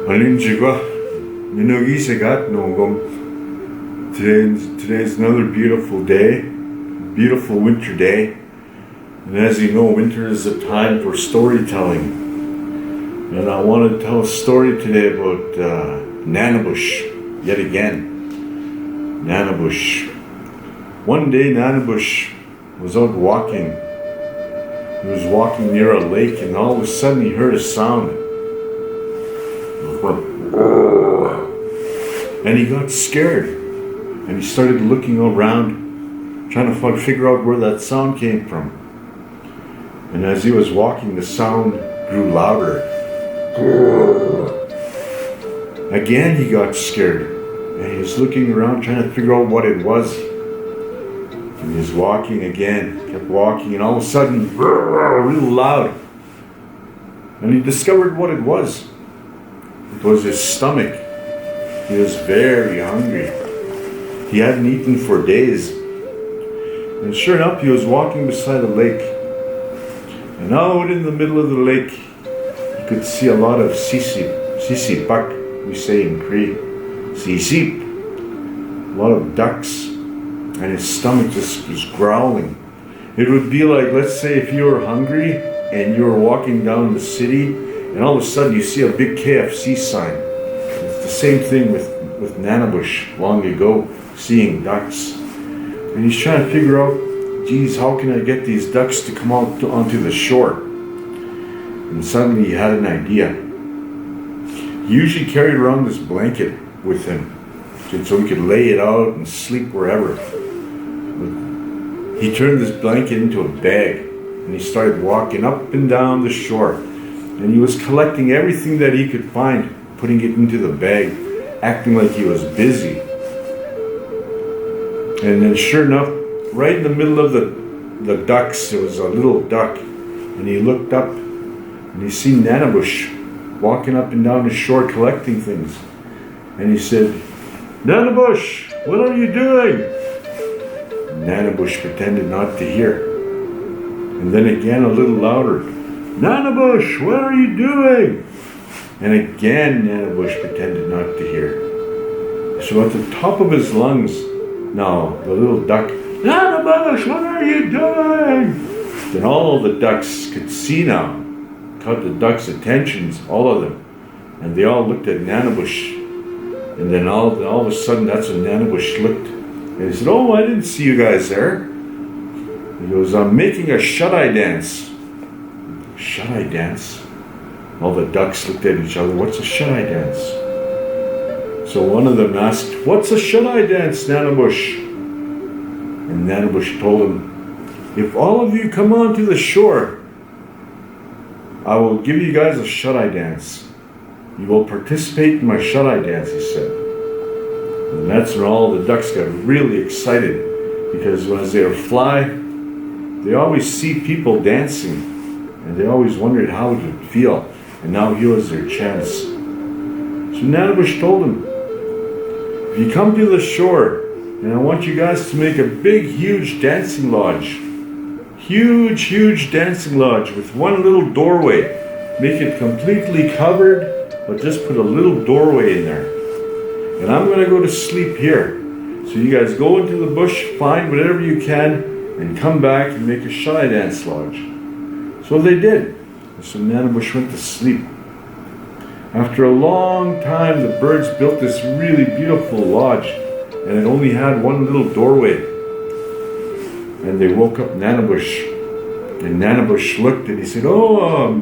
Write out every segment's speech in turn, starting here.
Alinjiga, Minugi Segat Nongum. Today's another beautiful day, beautiful winter day. And as you know, winter is a time for storytelling. And I want to tell a story today about Nanabush, yet again. Nanabush. One day Nanabush was out walking. He was walking near a lake, and all of a sudden he heard a sound. And he got scared, and he started looking around, trying to figure out where that sound came from. And as he was walking, the sound grew louder. Again he got scared, and he was looking around trying to figure out what it was. And he was walking again, kept walking, and all of a sudden, real loud. And he discovered what it was. It was his stomach. He was very hungry. He hadn't eaten for days. And sure enough, he was walking beside a lake. And out in the middle of the lake, he could see a lot of sisip, we say in Cree. Sisip. A lot of ducks. And his stomach just was growling. It would be like, let's say if you were hungry and you were walking down the city, and all of a sudden you see a big KFC sign. It's the same thing with Nanabush long ago, seeing ducks. And he's trying to figure out, geez, how can I get these ducks to come out onto the shore? And suddenly he had an idea. He usually carried around this blanket with him, so he could lay it out and sleep wherever. He turned this blanket into a bag, and he started walking up and down the shore. And he was collecting everything that he could find, putting it into the bag, acting like he was busy. And then sure enough, right in the middle of the ducks, there was a little duck. And he looked up, and he seen Nanabush walking up and down the shore collecting things. And he said, "Nanabush, what are you doing?" Nanabush pretended not to hear. And then again a little louder, "Nanabush, what are you doing?" And again Nanabush pretended not to hear. So at the top of his lungs, now the little duck, "Nanabush, what are you doing?" Then all the ducks could see now, caught the ducks' attentions, all of them. And they all looked at Nanabush. And then all of a sudden, that's when Nanabush looked. And he said, "Oh, I didn't see you guys there." He goes, "I'm making a shut-eye dance." Shut-eye dance? All the ducks looked at each other. What's a shut-eye dance? So one of them asked, "What's a shut-eye dance, Nanabush?" And Nanabush told him, "If all of you come onto the shore, I will give you guys a shut-eye dance. You will participate in my shut-eye dance," he said. And that's when all the ducks got really excited, because as they would fly, they always see people dancing, and they always wondered how it would feel. And now here was their chance. So Nanabush told them, "If you come to the shore, and I want you guys to make a big, huge dancing lodge. Huge dancing lodge with one little doorway. Make it completely covered, but just put a little doorway in there. And I'm going to go to sleep here. So you guys go into the bush, find whatever you can, and come back and make a shut-eye dance lodge." So they did. So Nanabush went to sleep. After a long time, the birds built this really beautiful lodge, and it only had one little doorway. And they woke up Nanabush. And Nanabush looked and he said, "Oh,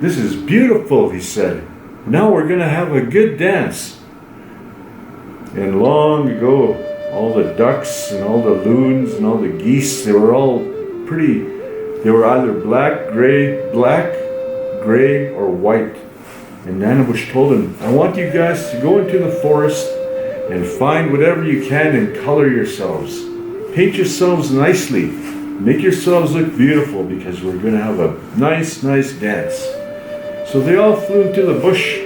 this is beautiful," he said. "Now we're going to have a good dance." And long ago, all the ducks and all the loons and all the geese, they were all they were either black, gray, or white. And Nanabush told him, "I want you guys to go into the forest and find whatever you can and color yourselves. Paint yourselves nicely. Make yourselves look beautiful, because we're going to have a nice dance." So they all flew into the bush.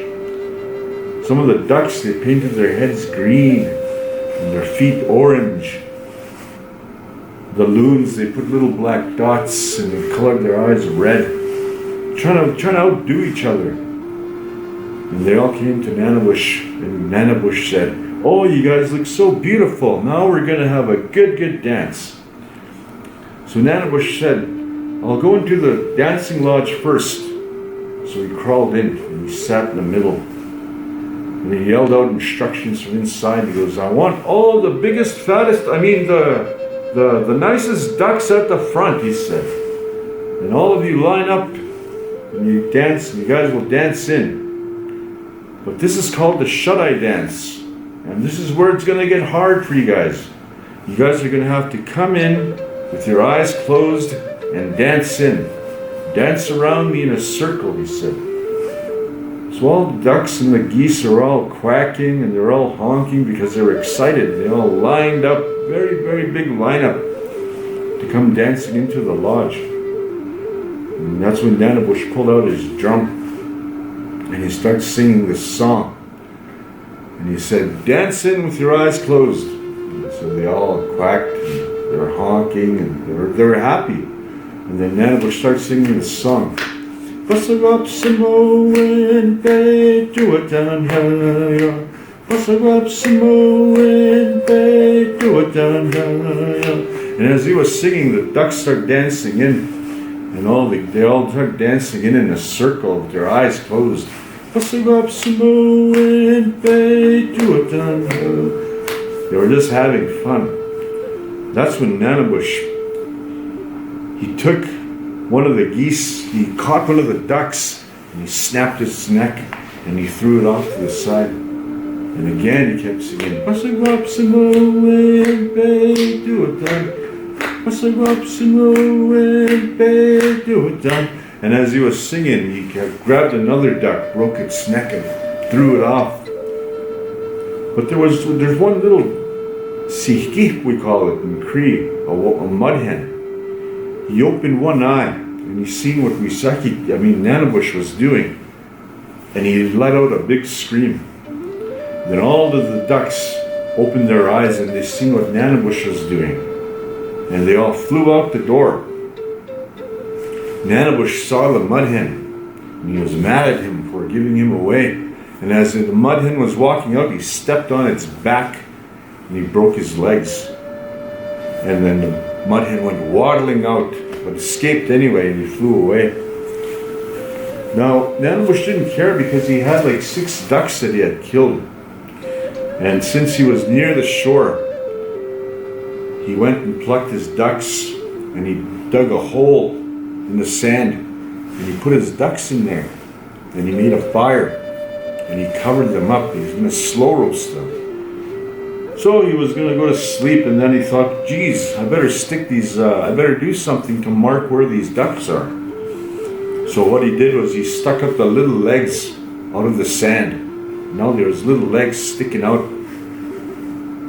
Some of the ducks, they painted their heads green and their feet orange. The loons, they put little black dots and they colored their eyes red, trying to outdo each other. And they all came to Nanabush, and Nanabush said, "Oh, you guys look so beautiful. Now we're going to have a good dance." So Nanabush said, "I'll go into the dancing lodge first." So he crawled in and he sat in the middle. And he yelled out instructions from inside. He goes, "I want all the biggest, fattest, the nicest ducks at the front," he said. "And all of you line up and you dance, and you guys will dance in. But this is called the shut-eye dance. And this is where it's going to get hard for you guys. You guys are going to have to come in with your eyes closed and dance in. Dance around me in a circle," he said. So all the ducks and the geese are all quacking and they're all honking because they're excited. They all lined up, very big lineup to come dancing into the lodge. And that's when Nanabush pulled out his drum and he starts singing this song. And he said, "Dance in with your eyes closed." And so they all quacked and they were honking and they were happy. And then Nanabush starts singing this song. "Bussing up some Owen Bay, do it down here. Bussing up some Owen Bay, do it down here." And as he was singing, the ducks start dancing in. And they all start dancing in a circle with their eyes closed. "Bussing up some Owen Bay, do it down here." They were just having fun. That's when Nanabush, he took one of the geese, he caught one of the ducks, and he snapped its neck, and he threw it off to the side. And again he kept singing, "Bussing up some Owen Bay, do it down. Bussing up some Owen Bay, do it down." And as he was singing, he grabbed another duck, broke its neck, and threw it off. But there's one little sihki, we call it in Cree, a mud hen. He opened one eye, and he seen what Nanabush was doing. And he let out a big scream. Then all of the ducks opened their eyes, and they seen what Nanabush was doing. And they all flew out the door. Nanabush saw the mud hen, and he was mad at him for giving him away. And as the mud hen was walking out, he stepped on its back, and he broke his legs. And then the mud hen went waddling out, but escaped anyway, and he flew away. Now, Nanabush didn't care because he had like 6 ducks that he had killed. And since he was near the shore, he went and plucked his ducks, and he dug a hole in the sand, and he put his ducks in there, and he made a fire, and he covered them up. He was going to slow roast them. So he was going to go to sleep, and then he thought, "Geez, I better do something to mark where these ducks are." So what he did was he stuck up the little legs out of the sand. Now there was little legs sticking out,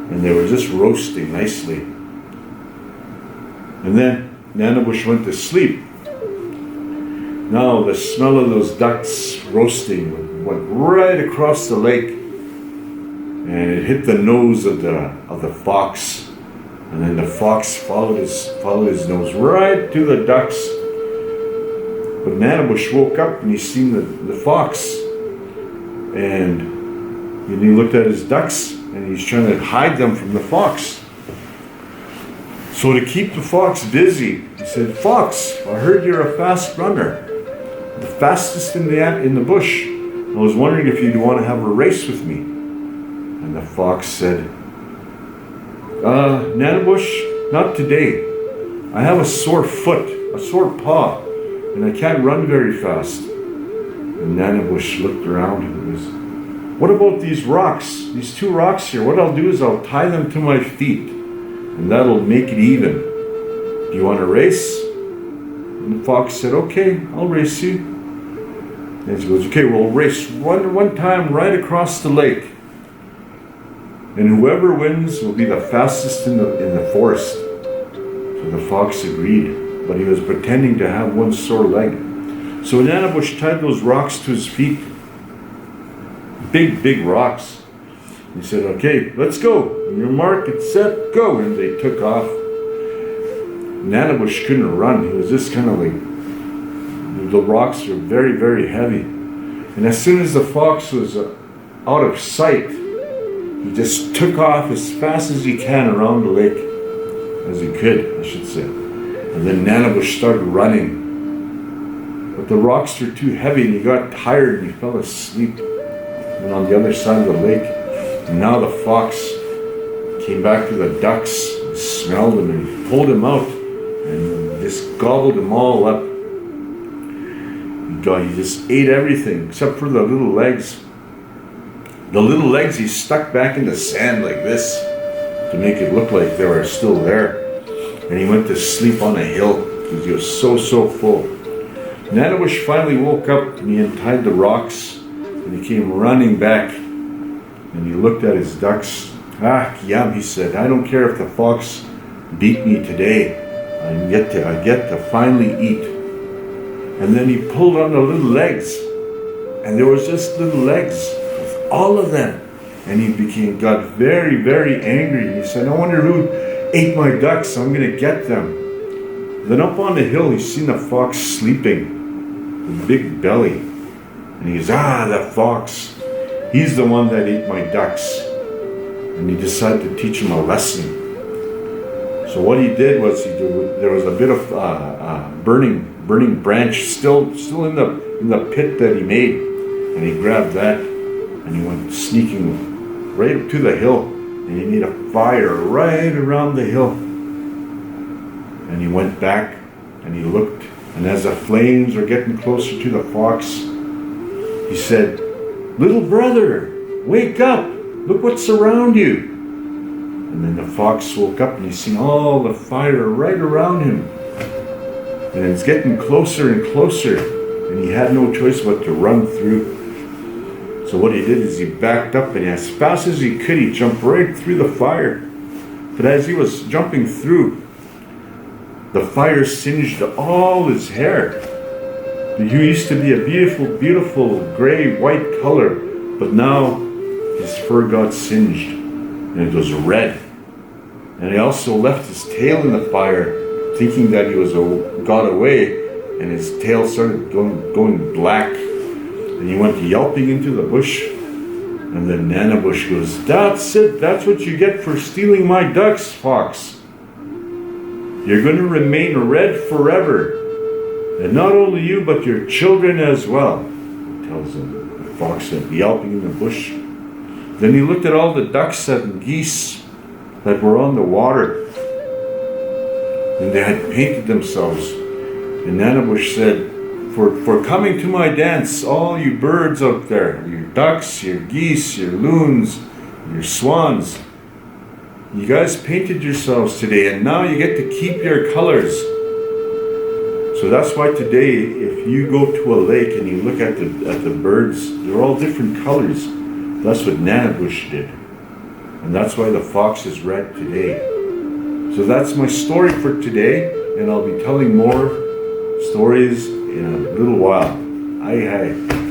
and they were just roasting nicely. And then Nanabush went to sleep. Now the smell of those ducks roasting went right across the lake, and it hit the nose of the fox, and then the fox followed his nose right to the ducks. But Nanabush woke up and he seen the fox, and he looked at his ducks, and he's trying to hide them from the fox. So to keep the fox busy, he said, "Fox, I heard you're a fast runner, the fastest in the bush. I was wondering if you'd want to have a race with me." And the fox said, "Nanabush, not today. I have a sore foot, a sore paw, and I can't run very fast." And Nanabush looked around and goes, "What about these rocks, these 2 rocks here? What I'll do is I'll tie them to my feet, and that'll make it even. Do you want to race?" And the fox said, "Okay, I'll race you." And he goes, "Okay, we'll race one time right across the lake. And whoever wins will be the fastest in the forest." So the fox agreed, but he was pretending to have one sore leg. So Nanabush tied those rocks to his feet. Big rocks. He said, "Okay, let's go. On your mark, get set, go." And they took off. Nanabush couldn't run. He was just kind of like, the rocks were very heavy. And as soon as the fox was out of sight, he just took off as fast as he can around the lake, as he could, I should say. And then Nanabush started running. But the rocks were too heavy and he got tired and he fell asleep. And on the other side of the lake, and now the fox came back to the ducks, and smelled them, and he pulled them out and just gobbled them all up. He just ate everything except for the little legs. The little legs he stuck back in the sand like this to make it look like they were still there. And he went to sleep on a hill because he was so full. Nanabush finally woke up and he untied the rocks and he came running back and he looked at his ducks. Ah, Yam, he said, I don't care if the fox beat me today. I get to finally eat. And then he pulled on the little legs, and there was just little legs with all of them. And he got very angry. He said, I wonder who ate my ducks. I'm going to get them. Then up on the hill, he seen the fox sleeping with a big belly. And he goes, the fox. He's the one that ate my ducks. And he decided to teach him a lesson. So what he did was there was a bit of burning branch still in the pit that he made, and he grabbed that and he went sneaking right up to the hill, and he made a fire right around the hill. And he went back and he looked, and as the flames were getting closer to the fox, he said, little brother, wake up, look what's around you. And then the fox woke up and he seen all the fire right around him. And it's getting closer and closer, and he had no choice but to run through. So what he did is he backed up, and as fast as he could, he jumped right through the fire. But as he was jumping through, the fire singed all his hair. He used to be a beautiful gray-white color, but now his fur got singed, and it was red. And he also left his tail in the fire, thinking that he got away, and his tail started going black, and he went yelping into the bush. And then Nanabush goes, that's it, that's what you get for stealing my ducks, fox. You're going to remain red forever, and not only you, but your children as well, he tells him. The fox went yelping in the bush. Then he looked at all the ducks and geese that were on the water, and they had painted themselves. And Nanabush said, for coming to my dance, all you birds out there, your ducks, your geese, your loons, your swans, you guys painted yourselves today, and now you get to keep your colors. So that's why today, if you go to a lake and you look at the birds, they're all different colors. That's what Nanabush did. And that's why the fox is red today. So that's my story for today, and I'll be telling more stories in a little while. Aye, aye.